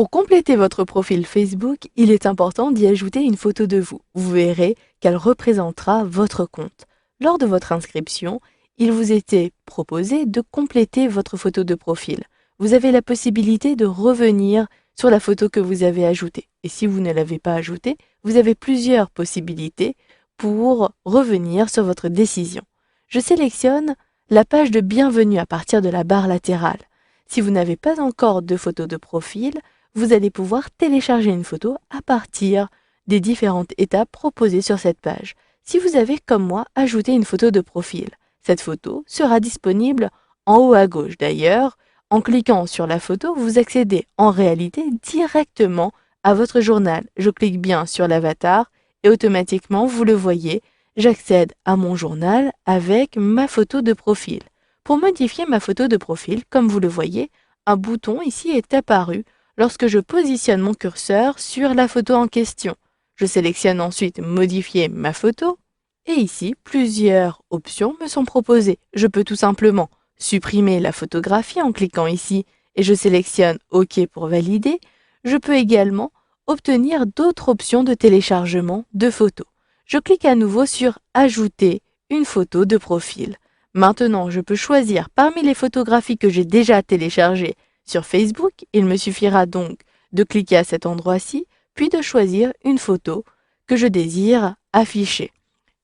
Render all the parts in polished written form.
Pour compléter votre profil Facebook, il est important d'y ajouter une photo de vous. Vous verrez qu'elle représentera votre compte. Lors de votre inscription, il vous était proposé de compléter votre photo de profil. Vous avez la possibilité de revenir sur la photo que vous avez ajoutée. Et si vous ne l'avez pas ajoutée, vous avez plusieurs possibilités pour revenir sur votre décision. Je sélectionne la page de bienvenue à partir de la barre latérale. Si vous n'avez pas encore de photo de profil, vous allez pouvoir télécharger une photo à partir des différentes étapes proposées sur cette page. Si vous avez, comme moi, ajouté une photo de profil, cette photo sera disponible en haut à gauche. D'ailleurs, en cliquant sur la photo, vous accédez en réalité directement à votre journal. Je clique bien sur l'avatar et automatiquement, vous le voyez, j'accède à mon journal avec ma photo de profil. Pour modifier ma photo de profil, comme vous le voyez, un bouton ici est apparu lorsque je positionne mon curseur sur la photo en question. Je sélectionne ensuite modifier ma photo et ici plusieurs options me sont proposées. Je peux tout simplement supprimer la photographie en cliquant ici et je sélectionne OK pour valider. Je peux également obtenir d'autres options de téléchargement de photos. Je clique à nouveau sur ajouter une photo de profil. Maintenant, je peux choisir parmi les photographies que j'ai déjà téléchargées sur Facebook. Il me suffira donc de cliquer à cet endroit-ci, puis de choisir une photo que je désire afficher.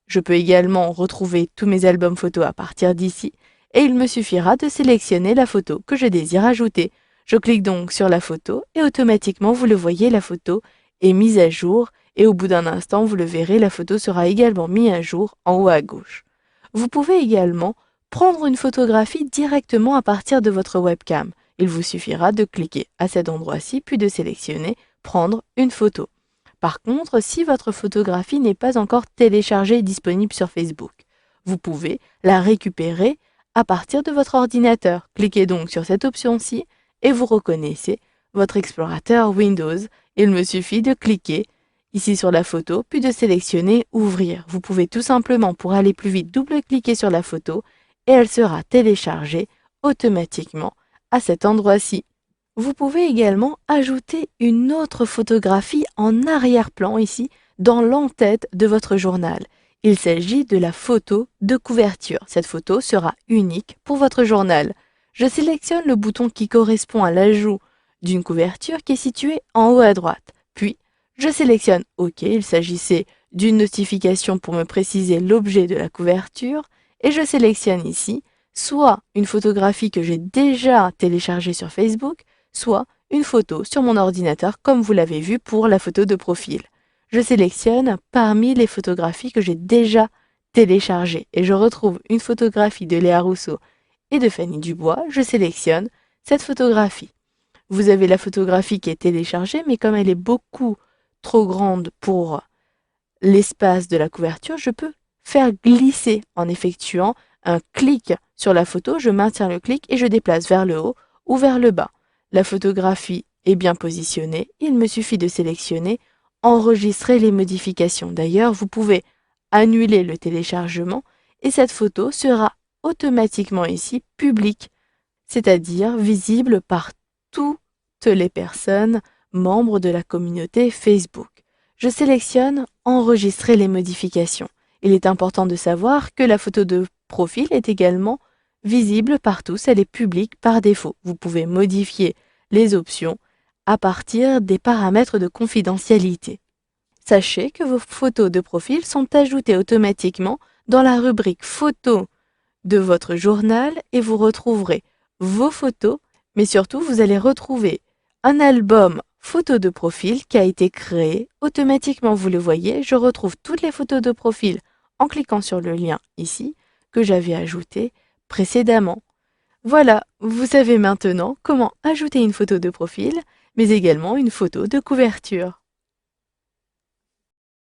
Je peux également retrouver tous mes albums photos à partir d'ici et il me suffira de sélectionner la photo que je désire ajouter. Je clique donc sur la photo et automatiquement, vous le voyez, la photo est mise à jour et au bout d'un instant, vous le verrez, la photo sera également mise à jour en haut à gauche. Vous pouvez également prendre une photographie directement à partir de votre webcam. Il vous suffira de cliquer à cet endroit-ci puis de sélectionner « Prendre une photo ». Par contre, si votre photographie n'est pas encore téléchargée et disponible sur Facebook, vous pouvez la récupérer à partir de votre ordinateur. Cliquez donc sur cette option-ci et vous reconnaissez votre explorateur Windows. Il me suffit de cliquer ici sur la photo, puis de sélectionner « Ouvrir ». Vous pouvez tout simplement, pour aller plus vite, double-cliquer sur la photo et elle sera téléchargée automatiquement à cet endroit-ci. Vous pouvez également ajouter une autre photographie en arrière-plan ici, dans l'en-tête de votre journal. Il s'agit de la photo de couverture. Cette photo sera unique pour votre journal. Je sélectionne le bouton qui correspond à l'ajout d'une couverture qui est situé en haut à droite. Puis, je sélectionne OK. Il s'agissait d'une notification pour me préciser l'objet de la couverture et je sélectionne ici soit une photographie que j'ai déjà téléchargée sur Facebook, soit une photo sur mon ordinateur comme vous l'avez vu pour la photo de profil. Je sélectionne parmi les photographies que j'ai déjà téléchargées et je retrouve une photographie de Léa Rousseau et de Fanny Dubois. Je sélectionne cette photographie. Vous avez la photographie qui est téléchargée, mais comme elle est beaucoup trop grande pour l'espace de la couverture, je peux faire glisser en effectuant un clic sur la photo. Je maintiens le clic et je déplace vers le haut ou vers le bas. La photographie est bien positionnée. Il me suffit de sélectionner « Enregistrer les modifications ». D'ailleurs, vous pouvez annuler le téléchargement et cette photo sera automatiquement ici publique, c'est-à-dire visible par toutes les personnes membres de la communauté Facebook. Je sélectionne « Enregistrer les modifications ». Il est important de savoir que la photo de profil est également visible par tous, elle est publique par défaut. Vous pouvez modifier les options à partir des paramètres de confidentialité. Sachez que vos photos de profil sont ajoutées automatiquement dans la rubrique photos de votre journal et vous retrouverez vos photos, mais surtout vous allez retrouver un album photos de profil qui a été créé automatiquement. Vous le voyez, je retrouve toutes les photos de profil en cliquant sur le lien ici que j'avais ajouté précédemment. Voilà, vous savez maintenant comment ajouter une photo de profil, mais également une photo de couverture.